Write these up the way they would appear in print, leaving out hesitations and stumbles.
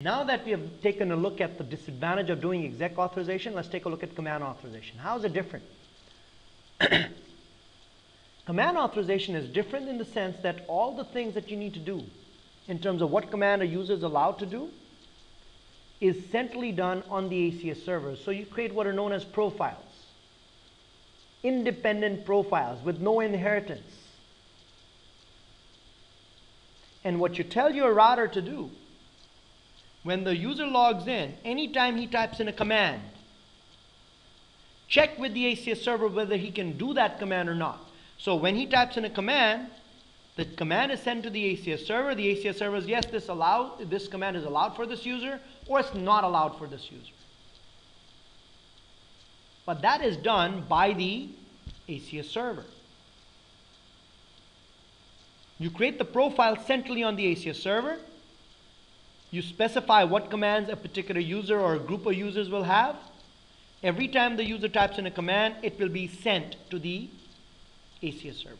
Now that we have taken a look at the disadvantage of doing exec authorization, let's take a look at command authorization. How is it different? Command authorization is different in the sense that all the things that you need to do in terms of what command a user is allowed to do is centrally done on the ACS server. So you create what are known as profiles, independent profiles with no inheritance. And what you tell your router to do, when the user logs in, anytime he types in a command, check with the ACS server whether he can do that command or not. So when he types in a command, the command is sent to the ACS server. The ACS server says, yes, this command is allowed for this user, or it's not allowed for this user. But that is done by the ACS server. You create the profile centrally on the ACS server. You specify what commands a particular user or a group of users will have. Every time the user types in a command, it will be sent to the ACS server.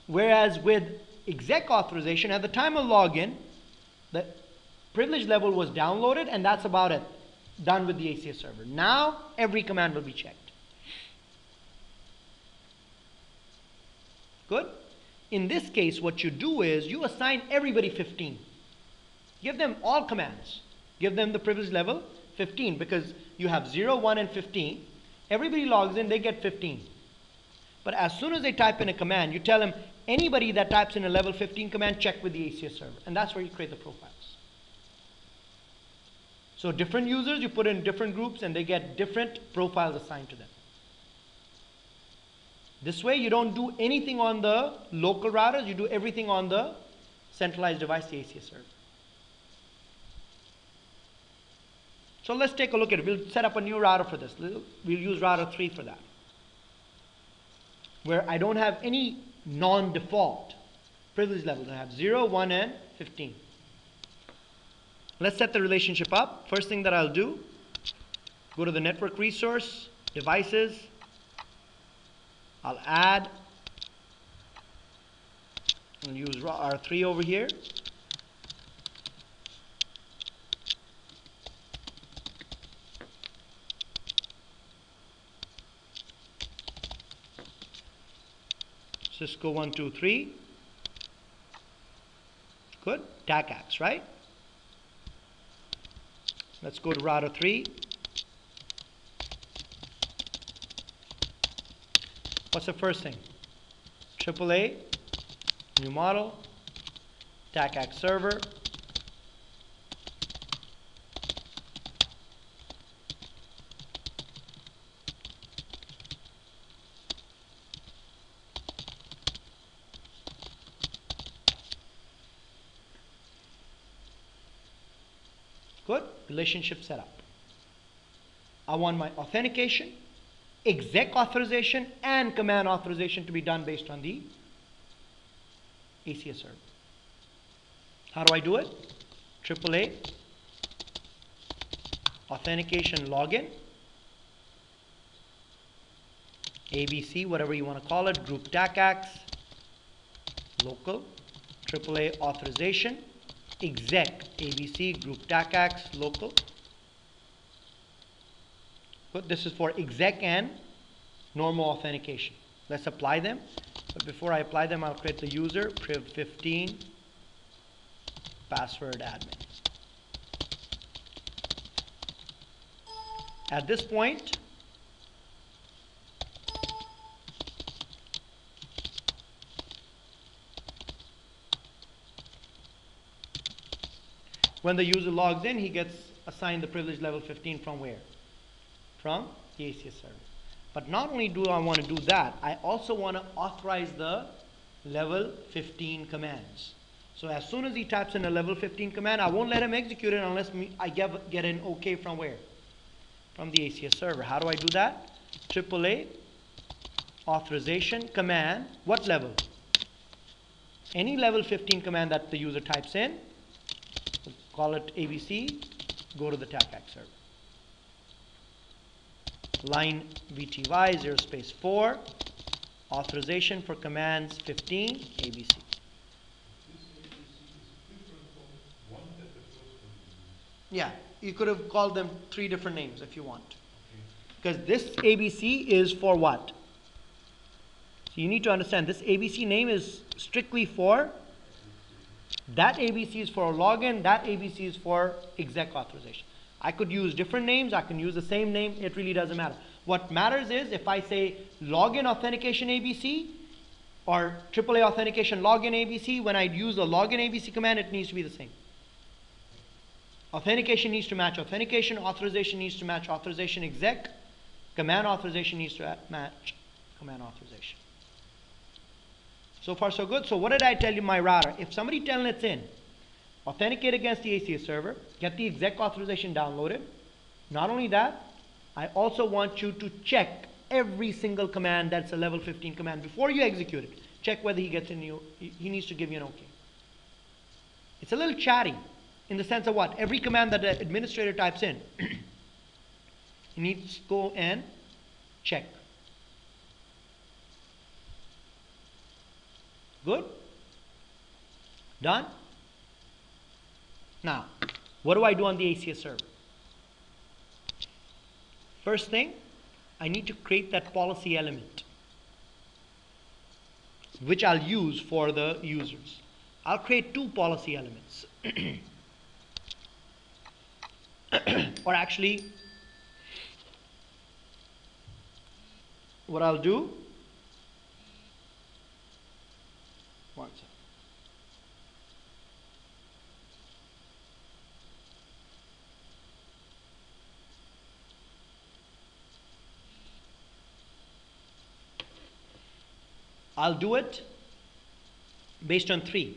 Whereas with exec authorization, at the time of login, the privilege level was downloaded, and that's about it. Done with the ACS server. Now, every command will be checked. Good? In this case, what you do is you assign everybody 15. Give them all commands. Give them the privilege level 15, because you have 0, 1, and 15. Everybody logs in, they get 15. But as soon as they type in a command, you tell them, anybody that types in a level 15 command, check with the ACS server. And that's where you create the profiles. So different users, you put in different groups, and they get different profiles assigned to them. This way, you don't do anything on the local routers. You do everything on the centralized device, the ACS server. So let's take a look at it. We'll set up a new router for this. We'll use router 3 for that, where I don't have any non-default privilege levels. I have 0, 1, and 15. Let's set the relationship up. First thing that I'll do, go to the network resource, devices. I'll add and use R3 over here. Cisco 123. Good. TACAX, right? Let's go to router 3. What's the first thing? AAA, new model, TACAX server. Good. Relationship set up. I want my authentication, exec authorization, and command authorization to be done based on the ACS server. How do I do it? AAA, authentication login, ABC, whatever you want to call it, group TACAX, local, AAA authorization, exec, ABC, group TACAX, local. Good. This is for exec and normal authentication. Let's apply them. But before I apply them, I'll create the user, priv15, password admin. At this point, when the user logs in, he gets assigned the privilege level 15 from where? From the ACS server. But not only do I want to do that, I also want to authorize the level 15 commands. So as soon as he types in a level 15 command, I won't let him execute it unless I get an OK from where? From the ACS server. How do I do that? AAA authorization command. What level? Any level 15 command that the user types in, call it ABC, go to the TACAX server. Line VTY 0 space 4, authorization for commands 15, ABC. Yeah, you could have called them 3 different names if you want. Because this ABC is for what? So you need to understand this ABC name is strictly for, that ABC is for login, that ABC is for exec authorization. I could use different names, I can use the same name, it really doesn't matter. What matters is if I say login authentication ABC or AAA authentication login ABC, when I use a login ABC command, it needs to be the same. Authentication needs to match authentication, authorization needs to match authorization exec, command authorization needs to match command authorization. So far so good. So what did I tell you my router? If somebody telnets in, authenticate against the ACS server, get the exec authorization downloaded. Not only that, I also want you to check every single command that's a level 15 command before you execute it. Check whether he gets in you, he needs to give you an OK. It's a little chatty in the sense of what? Every command that the administrator types in, he needs to go and check. Good? Done? Now, what do I do on the ACS server? First thing, I need to create that policy element, which I'll use for the users. I'll create 2 policy elements. Or actually, what I'll do, one second. I'll do it based on 3.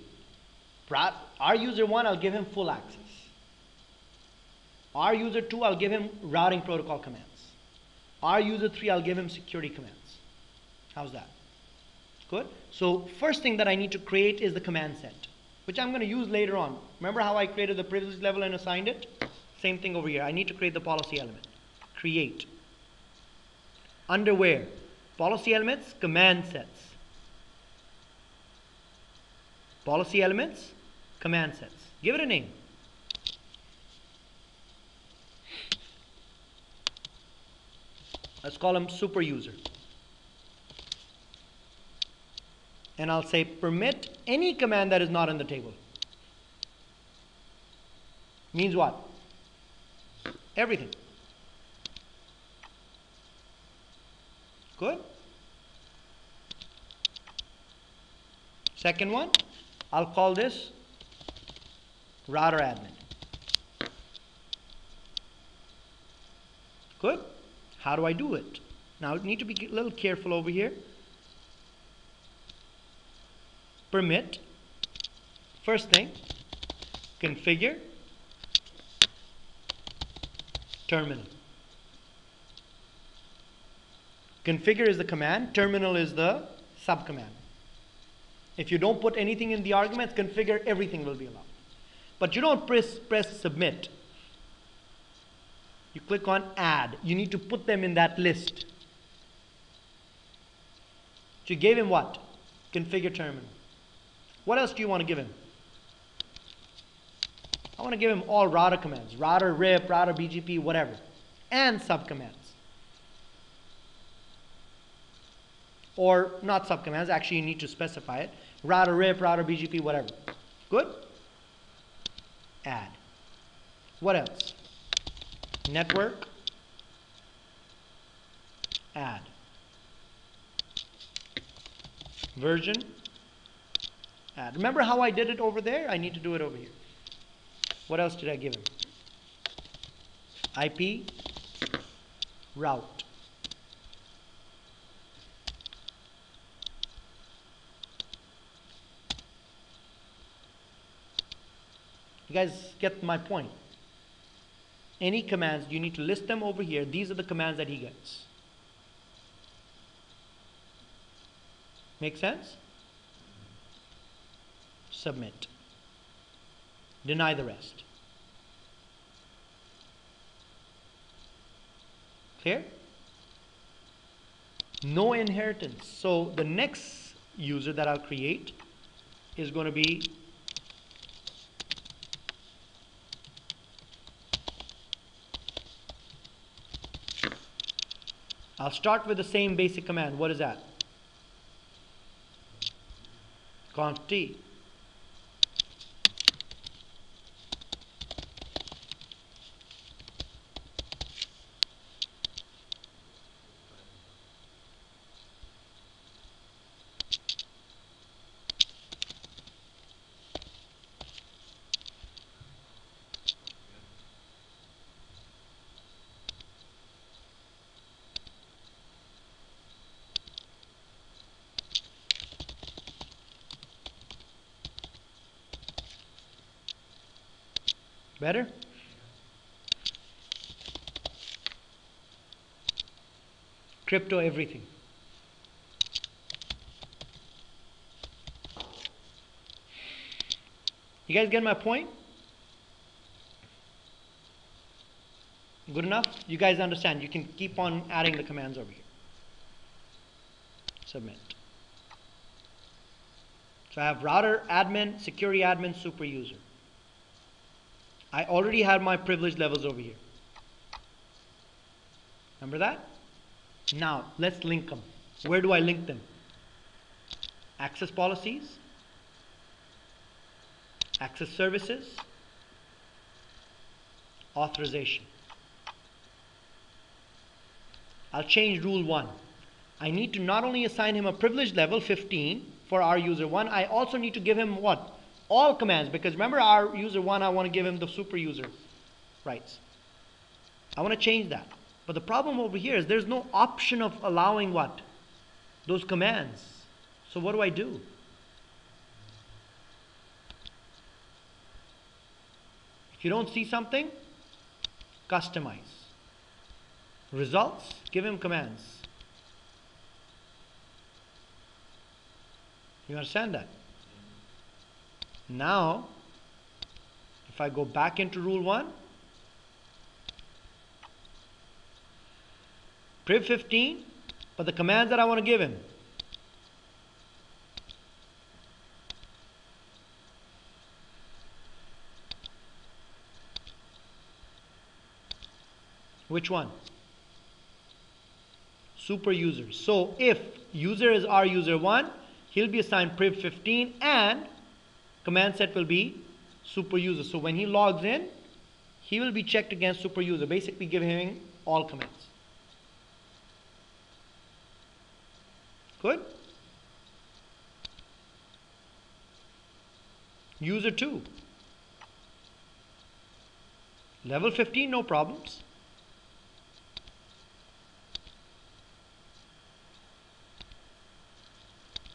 Our user 1, I'll give him full access. Our user 2, I'll give him routing protocol commands. Our user 3, I'll give him security commands. How's that? Good? So first thing that I need to create is the command set, which I'm going to use later on. Remember how I created the privilege level and assigned it? Same thing over here. I need to create the policy element. Create. Under where? Policy elements, command sets. Policy elements, command sets. Give it a name. Let's call him super user. And I'll say permit any command that is not in the table. Means what? Everything. Good? Second one, I'll call this router admin. Good? How do I do it? Now, I need to be a little careful over here. Permit, first thing, configure, terminal. Configure is the command, terminal is the subcommand. If you don't put anything in the arguments, configure, everything will be allowed. But you don't press submit. You click on add. You need to put them in that list. So you gave him what? Configure terminal. What else do you want to give him? I want to give him all router commands. Router rip, router BGP, whatever. And subcommands. Or not subcommands, actually you need to specify it. Router rip, router BGP, whatever. Good? Add. What else? Network. Add. Version. Add. Remember how I did it over there? I need to do it over here. What else did I give him? IP. Route. You guys get my point. Any commands, you need to list them over here. These are the commands that he gets. Make sense? Submit. Deny the rest. Clear? No inheritance. So the next user that I'll create is going to be I'll start with the same basic command. What is that? Const t. Better? Crypto everything. You guys get my point? Good enough? You guys understand. You can keep on adding the commands over here. Submit. So I have router admin, security admin, super user. I already have my privilege levels over here. Remember that? Now let's link them. Where do I link them? Access policies, access services, authorization. I'll change rule 1. I need to not only assign him a privilege level 15 for our user 1, I also need to give him what? All commands, because remember our user 1, I want to give him the super user rights. I want to change that. But the problem over here is there's no option of allowing what? Those commands. So what do I do? If you don't see something, customize. Results, give him commands. You understand that? Now, if I go back into rule 1, priv 15, but the commands that I want to give him. Which one? Super user. So if user is our user 1, he'll be assigned priv 15 and command set will be super user. So when he logs in, he will be checked against super user, basically giving him all commands. Good? User 2. Level 15, no problems.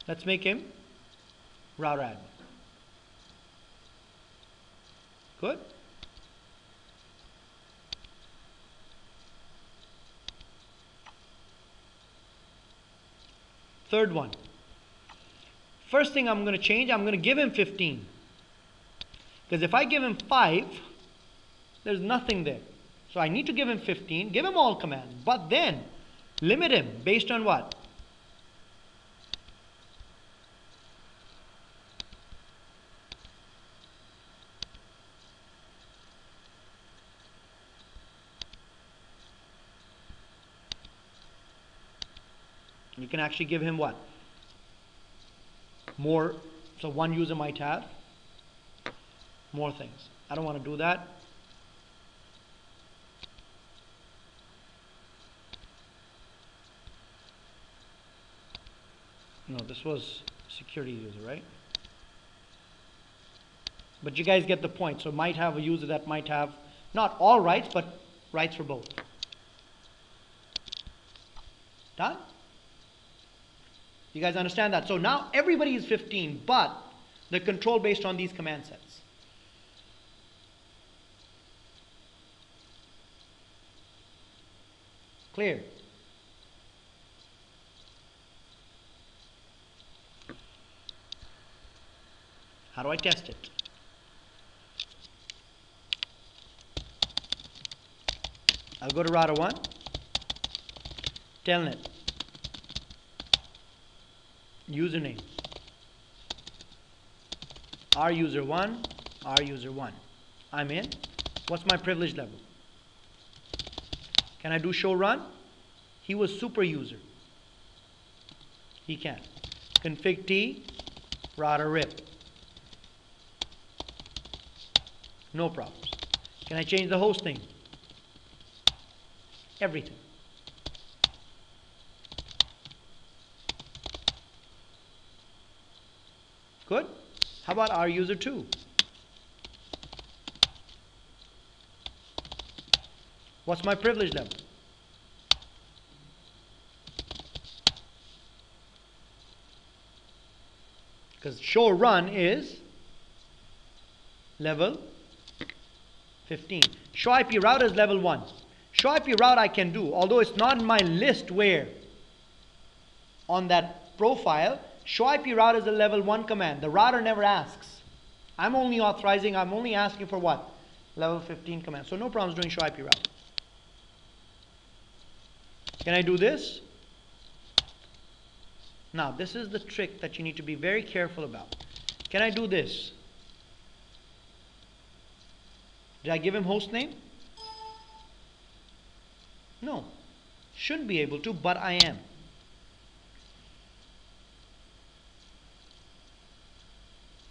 Let's make him router admin. Good? Third one. First thing I'm going to change, I'm going to give him 15. Because if I give him 5, there's nothing there. So I need to give him 15, give him all commands, but then limit him based on what? You can actually give him what? More. So one user might have more things. I don't want to do that. No, this was security user, right? But you guys get the point. So might have a user that might have not all rights, but rights for both. Done? You guys understand that? So now everybody is 15, but they're controlled based on these command sets. Clear? How do I test it? I'll go to router 1, telnet, username, our user 1, our user 1. I'm in. What's my privilege level? Can I do show run? He was super user. He can. Config T, router rip. No problems. Can I change the host name? Everything. Good. How about our user 2? What's my privilege level? Because show run is level 15. Show IP route is level 1. Show IP route I can do, although it's not in my list where on that profile. Show IP route is a level 1 command. The router never asks. I'm only authorizing, I'm only asking for what? Level 15 command. So no problems doing show IP route. Can I do this? Now this is the trick that you need to be very careful about. Can I do this? Did I give him host name? No. Shouldn't be able to, but I am.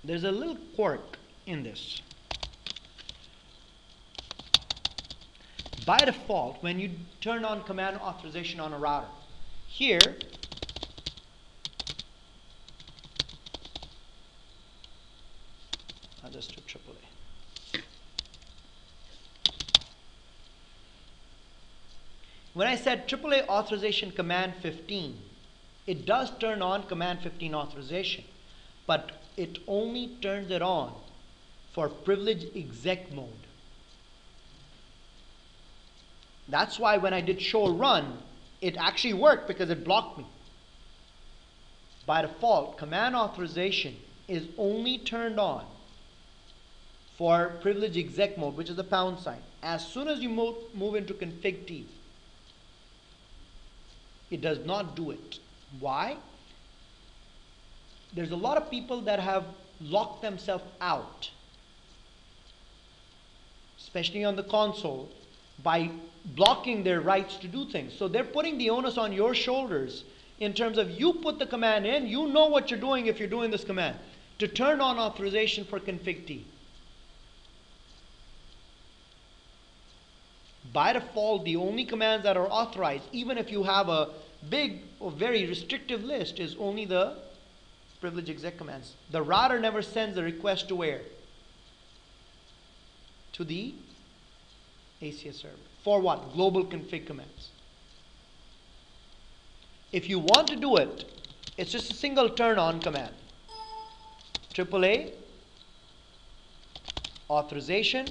There's a little quirk in this. By default, when you turn on command authorization on a router, here I'll just do AAA. When I said AAA authorization command 15, it does turn on command 15 authorization, but it only turns it on for privilege exec mode. That's why when I did show run, it actually worked because it blocked me. By default, command authorization is only turned on for privilege exec mode, which is the pound sign. As soon as you move into config T, it does not do it. Why? There's a lot of people that have locked themselves out, especially on the console, by blocking their rights to do things. So they're putting the onus on your shoulders in terms of you put the command in, you know what you're doing if you're doing this command, to turn on authorization for config T. By default, the only commands that are authorized, even if you have a big or very restrictive list, is only the privilege exec commands. The router never sends a request to where? To the ACS server. For what? Global config commands. If you want to do it, it's just a single turn on command. AAA authorization.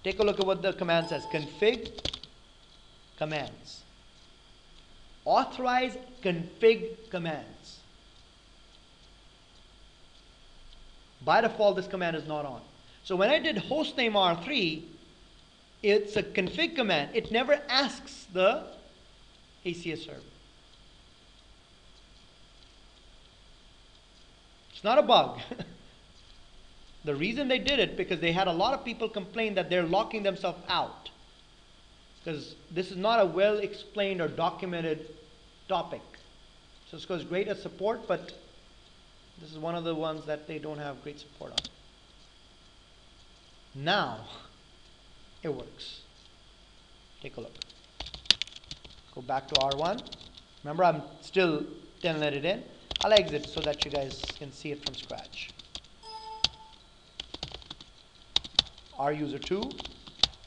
Take a look at what the command says. Config commands. Authorize config commands. By default, this command is not on. So when I did hostname R3, it's a config command. It never asks the ACS server. It's not a bug. The reason they did it, because they had a lot of people complain that they're locking themselves out. Because this is not a well explained or documented topic. Cisco is great at support, but this is one of the ones that they don't have great support on. Now, it works. Take a look. Go back to R1. Remember, I'm still telnet it in. I'll exit so that you guys can see it from scratch. R user 2,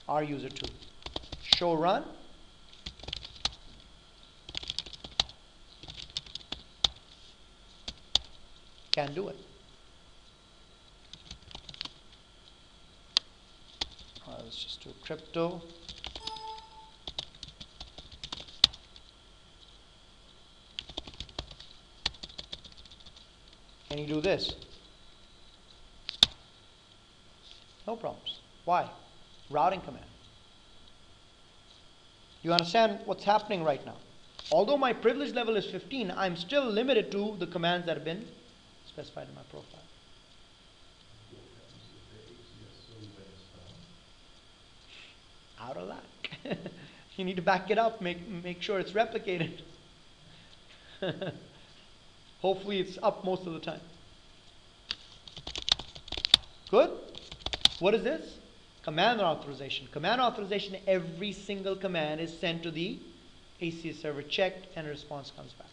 R user 2. Show run. Can do it. Let's just do crypto. Can you do this? No problems. Why? Routing command. You understand what's happening right now? Although my privilege level is 15, I'm still limited to the commands that have been specified in my profile. Out of luck. You need to back it up, make sure it's replicated. Hopefully it's up most of the time. Good? What is this? Command authorization. Command authorization, every single command is sent to the ACS server, checked, and a response comes back.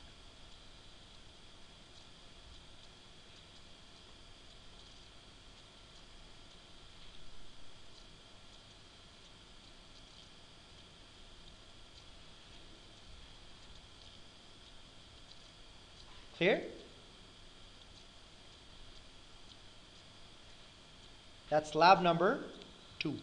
Clear? That's lab number 2.